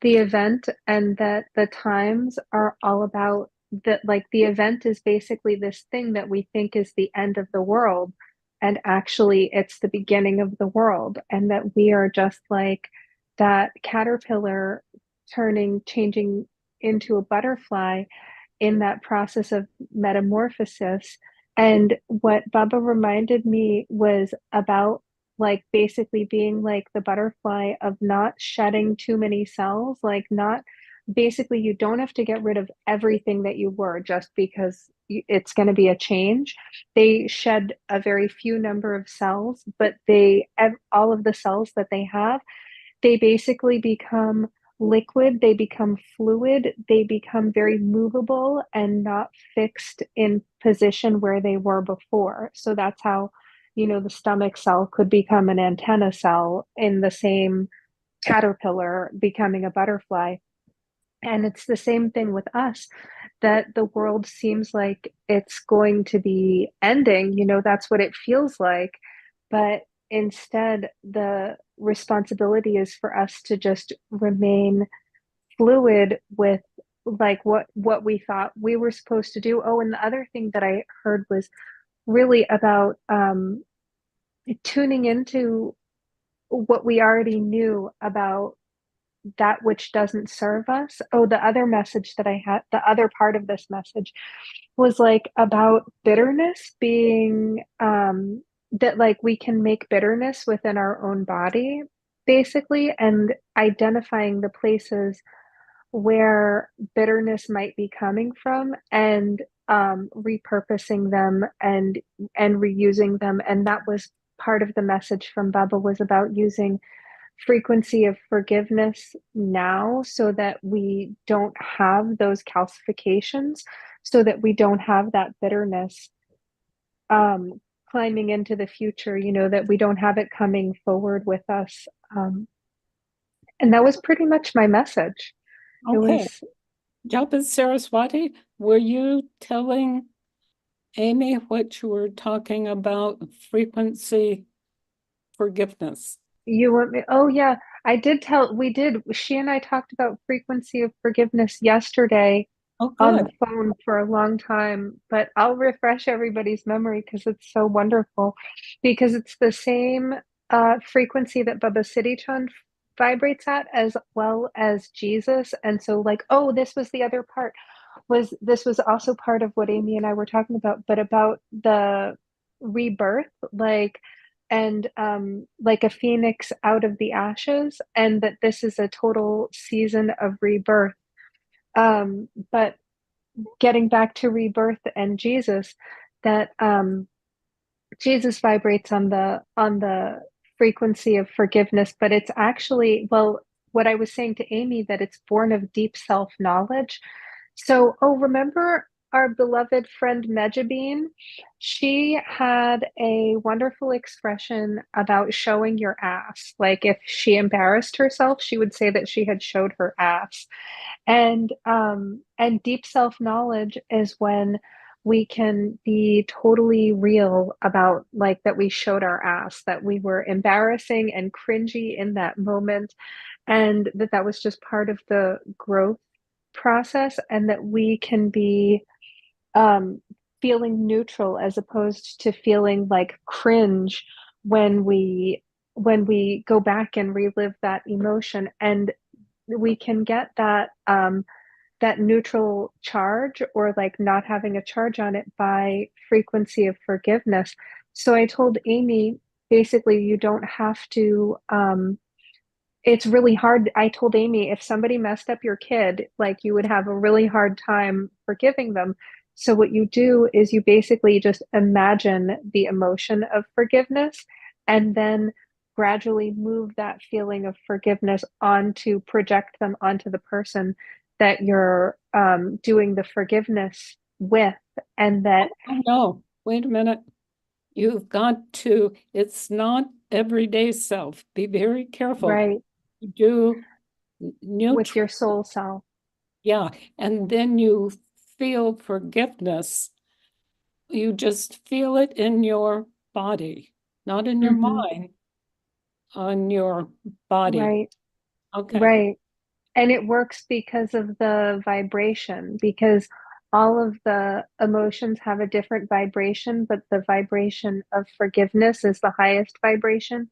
the event and that the times are all about that. Like, the event is basically this thing that we think is the end of the world, and actually it's the beginning of the world, and that we are just like that caterpillar changing into a butterfly in that process of metamorphosis. And what Baba reminded me was about, like, basically being like the butterfly of not shedding too many cells, like, not basically, you don't have to get rid of everything that you were just because it's going to be a change. They shed a very few number of cells, but all of the cells that they have, they basically become liquid, they become fluid, they become very movable and not fixed in position where they were before. So that's how, the stomach cell could become an antenna cell in the same caterpillar becoming a butterfly. And it's the same thing with us, that the world seems like it's going to be ending. That's what it feels like. But instead, the responsibility is for us to just remain fluid with, like, what we thought we were supposed to do. Oh, and the other thing that I heard was really about tuning into what we already knew about that which doesn't serve us. Oh, the other message that I had, the other part of this message was like about bitterness being that, like, we can make bitterness within our own body, basically, and identifying the places where bitterness might be coming from, and repurposing them and reusing them. And that was part of the message from Baba, was about using frequency of forgiveness now, so that we don't have those calcifications, so that we don't have that bitterness climbing into the future, that we don't have it coming forward with us. And that was pretty much my message. It Okay. was, Japa Saraswati, were you telling Amy what you were talking about, frequency forgiveness? you want me? Oh, yeah, I did she and I talked about frequency of forgiveness yesterday Oh, on the good. phone for a long time, but I'll refresh everybody's memory because it's so wonderful. Because it's the same frequency that Baba Siri Chand vibrates at, as well as Jesus. And so, like, oh, this was the other part. This was also part of what Amy and I were talking about, but about the rebirth, like, and like a phoenix out of the ashes, and that this is a total season of rebirth. But getting back to rebirth and Jesus, that Jesus vibrates on the frequency of forgiveness, but it's actually, well, what I was saying to Amy, that it's born of deep self-knowledge. So, oh, remember our beloved friend Mejabine, she had a wonderful expression about showing your ass. Like if she embarrassed herself, she would say that she had showed her ass. And deep self-knowledge is when we can be totally real about like that we showed our ass, that we were embarrassing and cringy in that moment, and that that was just part of the growth process, and that we can be um, feeling neutral as opposed to feeling like cringe when we go back and relive that emotion. And we can get that that neutral charge, or like not having a charge on it, by frequency of forgiveness. So I told Amy, basically, you don't have to it's really hard. I told Amy, if somebody messed up your kid, like you would have a really hard time forgiving them. So what you do is you basically just imagine the emotion of forgiveness, and then gradually move that feeling of forgiveness onto, project them onto the person that you're doing the forgiveness with. And that, Oh, no, wait a minute. You've got to, it's not everyday self. Be very careful. right, You do with neutral, your soul self. yeah, and then you feel forgiveness. You just feel it in your body, not in your Hmm. mind, on your body. Right, Okay, right. And it works because of the vibration, because all of the emotions have a different vibration, but the vibration of forgiveness is the highest vibration.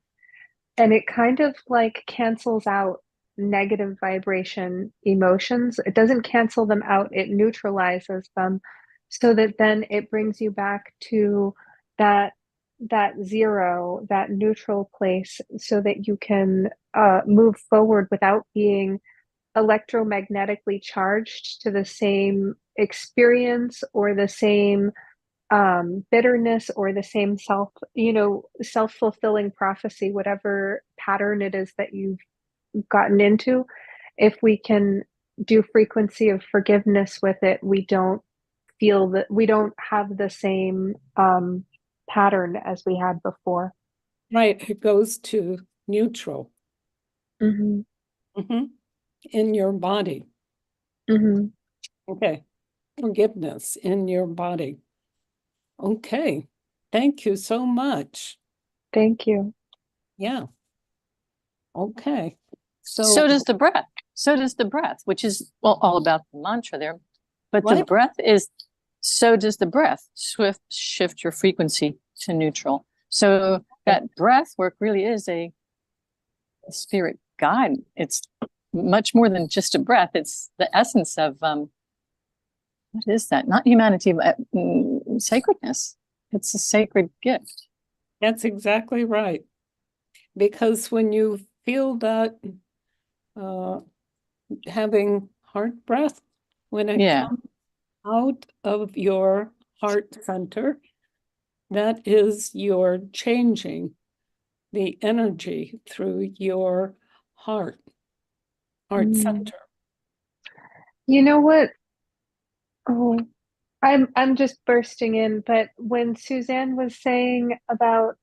And it kind of like cancels out negative vibration emotions. It doesn't cancel them out, it neutralizes them, so that then it brings you back to that that zero, that neutral place, so that you can move forward without being electromagnetically charged to the same experience, or the same bitterness, or the same self-fulfilling prophecy, whatever pattern it is that you've gotten into. If we can do frequency of forgiveness with it, we don't feel that we don't have the same pattern as we had before. right. It goes to neutral, Hmm. in your body. Hmm. Okay, forgiveness in your body. Okay, thank you so much. Thank you. Yeah. Okay. So So does the breath. So does the breath, which is well all about the mantra there. But the what? breath is so does the breath. Shift your frequency to neutral. So that breath work really is a spirit guide. It's much more than just a breath. It's the essence of what is that? Not humanity, but sacredness. It's a sacred gift. That's exactly right. Because when you feel that uh, having heart breath, when it Yeah. comes out of your heart center, that is you're changing the energy through your heart Mm. center. You know what? Oh, I'm just bursting in, but when Suzanne was saying about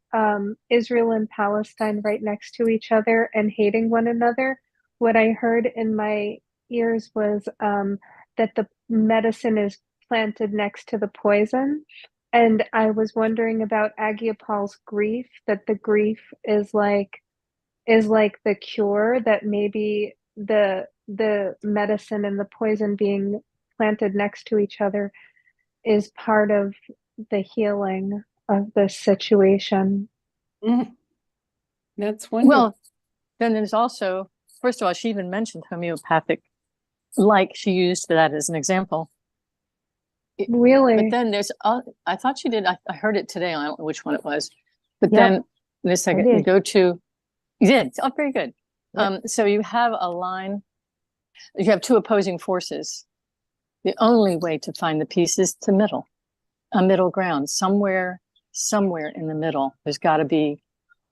Israel and Palestine right next to each other and hating one another, what I heard in my ears was that the medicine is planted next to the poison. And I was wondering about Paul's grief, that the grief is like the cure, that maybe the medicine and the poison being planted next to each other is part of the healing of this situation. Mm, that's wonderful. Well, then there's also, first of all, she even mentioned homeopathic, like she used that as an example. But Really? then there's, I thought she did, I heard it today, I don't know which one it was. But Yep, then in a second, you did. go to, you did, oh, very good. Yep. So you have a line, you have two opposing forces. The only way to find the peace is to a middle ground, somewhere in the middle. There's got to be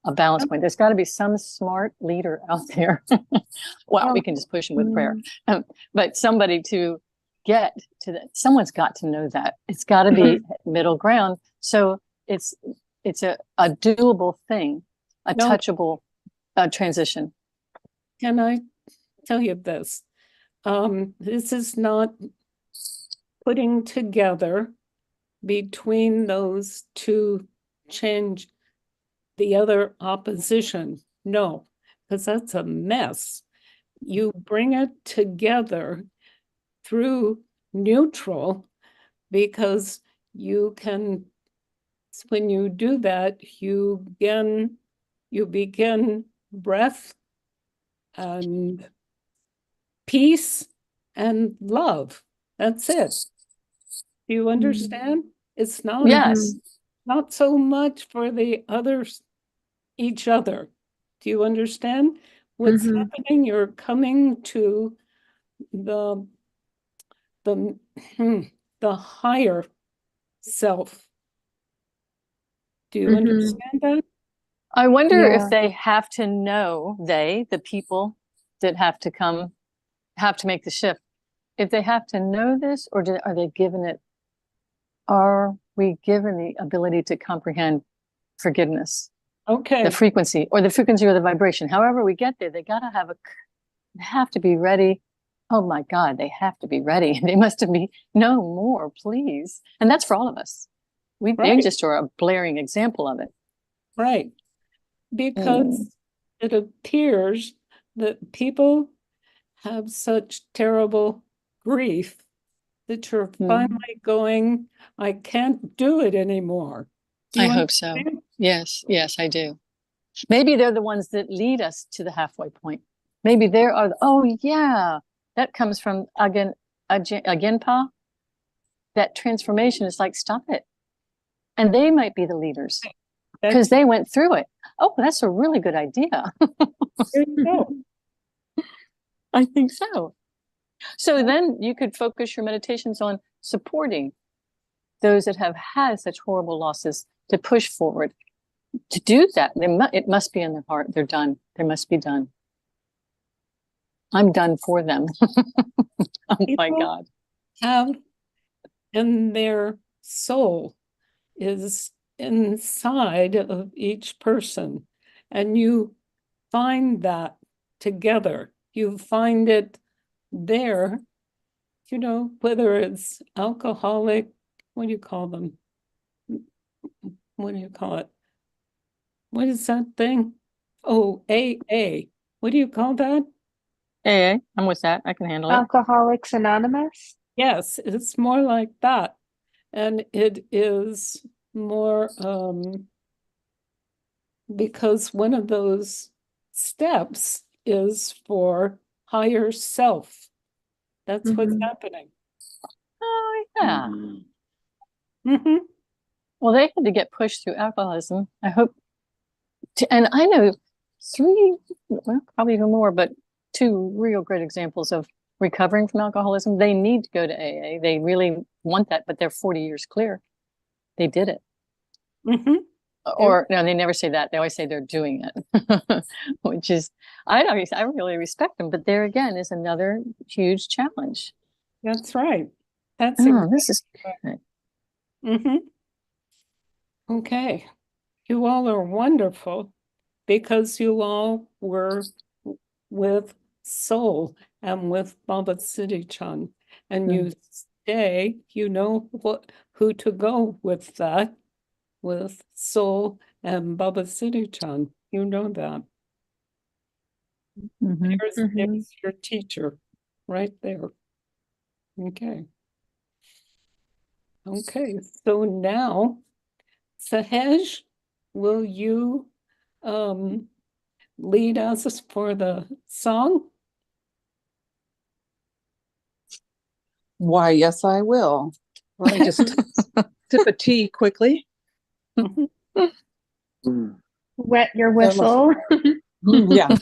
a balance point. There's got to be some smart leader out there. Well, we can just push him with prayer, Mm. but somebody to get to that. Someone's got to know that. It's got to be middle ground. So it's a doable thing, a No. touchable transition. Can I tell you this? This is not putting together between those two change the other opposition. No, because that's a mess. You bring it together through neutral, because you can, when you do that, you begin breath and peace and love. That's it. Do you understand? It's not, Yes. not so much for the others, each other. Do you understand what's happening? You're coming to the the higher self. Do you understand that? I wonder Yeah. if they have to know, the people that have to make the shift, if they have to know this, or are they given it? Are we given the ability to comprehend forgiveness, Okay. the frequency or the vibration? However we get there, they have to be ready. Oh my God, they have to be ready. They must be, no more, please. And that's for all of us. They Right. just are a blaring example of it. Right. Because it appears that people have such terrible grief that you're finally going, I can't do it anymore. Do I you hope so. understand? Yes, I do. Maybe they're the ones that lead us to the halfway point. Maybe there are, oh yeah, that comes from Agenpa. That transformation is like, stop it. And they might be the leaders because they went through it. Oh, that's a really good idea. There you go. I think so. So then you could focus your meditations on supporting those that have had such horrible losses to push forward. To do that, it must be in their heart. They're done. They must be done. I'm done for them. Oh my God. Have in their soul is inside of each person, and you find that together. You find it there, whether it's alcoholic, what do you call them? What do you call it? What is that thing? Oh, AA. What do you call that? AA, I'm with that. I can handle it. Alcoholics Anonymous? Yes, it's more like that. And it is more because one of those steps is for higher self. That's what's happening. Oh, yeah. Mm-hmm. Well, they had to get pushed through alcoholism. I hope and I know three, well, probably even more, but two real great examples of recovering from alcoholism. They need to go to AA. They really want that, but they're 40 years clear. They did it. Mm-hmm. Or no, they never say that. They always say they're doing it, which is, I really respect them. But there again is another huge challenge. That's right. That's this is good. Mm-hmm. Okay. You all are wonderful because you all were with Soul and with Baba Siri Chand, and you stay, you know who to go with that, with Soul and Baba Siri Chand. You know that. There's your teacher right there. Okay. Okay, so now, Sahej, will you lead us for the song? Why, yes, I will. Let me just sip a tea quickly. Wet your whistle. Yeah.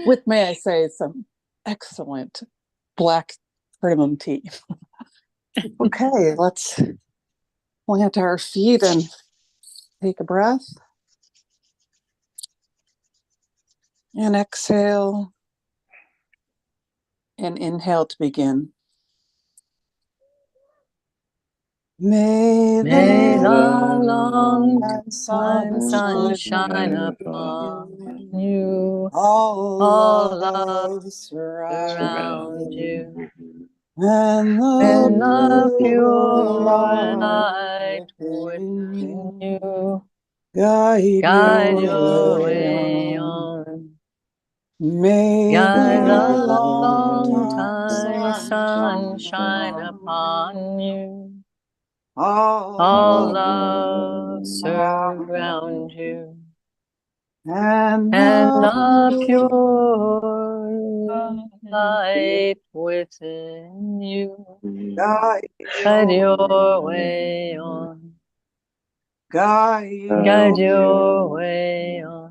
With, may I say, some excellent black cardamom tea. Okay, let's plant our feet and take a breath. And exhale. And inhale to begin. May May the the long time time sun shine upon you, all all love love surround around you, and and the the pure pure light light within within you guide guide your your way way on. on. May Guide the the long long time time sun shine upon you, all love surround you, and and the the pure pure light within you guide guide your your way on. guide Guide your your way on.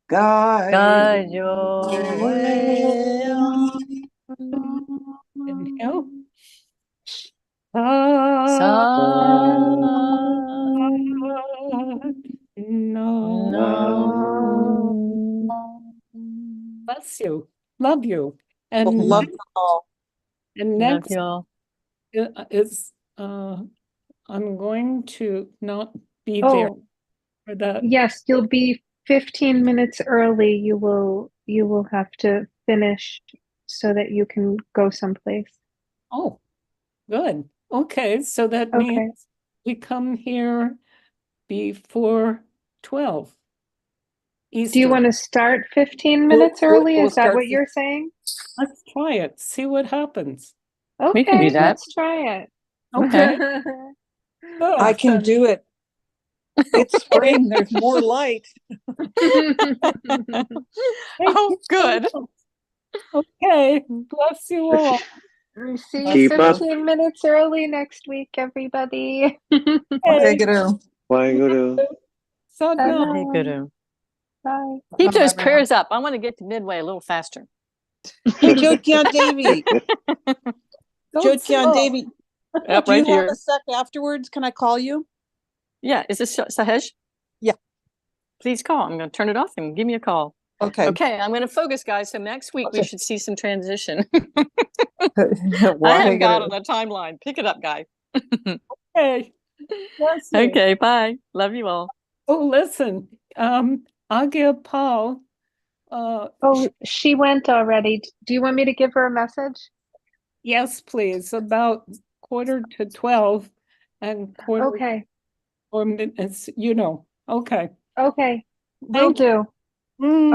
Guide your way on. Inhale. No. No. Bless you. Love you. Well, And love you all. and Love next y'all. is I'm going to not be there Oh, for that. yes, you'll be 15 minutes early. You will have to finish so that you can go someplace. Oh, good. Okay, so that means Okay. we come here before 12 Do you Eastern. want to start 15 We'll, minutes early? we'll Is that start. what you're saying? Let's try it, see what happens. We can do Okay, that. let's try it. Okay, good. I can Awesome. do it. It's spring. There's more light. Thank Oh, you so good. much. Okay, bless you all. See you Keep up. 15 minutes early next week, everybody. Okay, Why go to? Sadhana. Hey, Guru. Bye. Keep Bye, those everyone. prayers up. I want to get to Midway a little faster. Hey, Jyotian Devi. Go Jyotian slow. Devi. Yep, Do right you have here. a sec afterwards? Can I call you? Yeah, is this Sahej? Yeah. Please call. I'm going to turn it off and give me a call. Okay. Okay, I'm going to focus, guys. So next week we Okay. should see some transition. Well, I I have God gotta- on the timeline. Pick it up, guy. Okay, bless you. Okay, bye. Love you all. Oh, listen, I'll give Paul, Oh, she went already. Do you want me to give her a message? yes, please, about 11:45 and quarter Okay. or minutes, okay. Okay. Will Thank you. do. Mm.